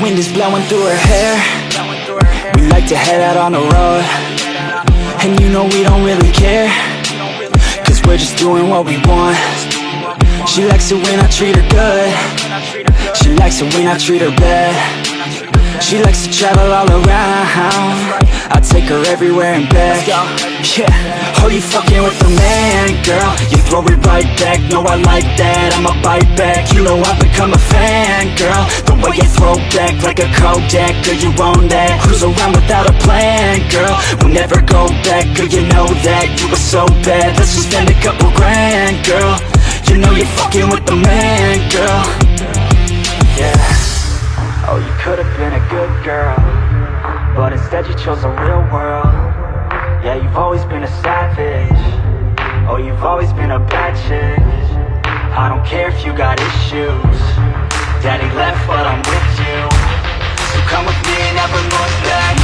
wind is blowing through her hair. We like to head out on the road, and you know we don't really care, cause we're just doing what we want. She likes it when I treat her good. She likes it when I treat her bad. She likes to travel all around. I take her everywhere and back. Yeah, oh, you fucking with the man, girl. You throw it right back, no, I like that. I'ma bite back, you know I've become a fan, girl. The way you throw back like a Kodak, girl, you own that. Cruise around without a plan, girl. We'll never go back, girl, you know that. You were so bad, let's just spend a couple grand, girl. You know you're fucking with the man, girl. Yeah. Oh, you could've been a good girl, but instead you chose the real world. Yeah, you've always been a savage. Oh, you've always been a bad chick. I don't care if you got issues. Daddy left, but I'm with you. So come with me and never look back.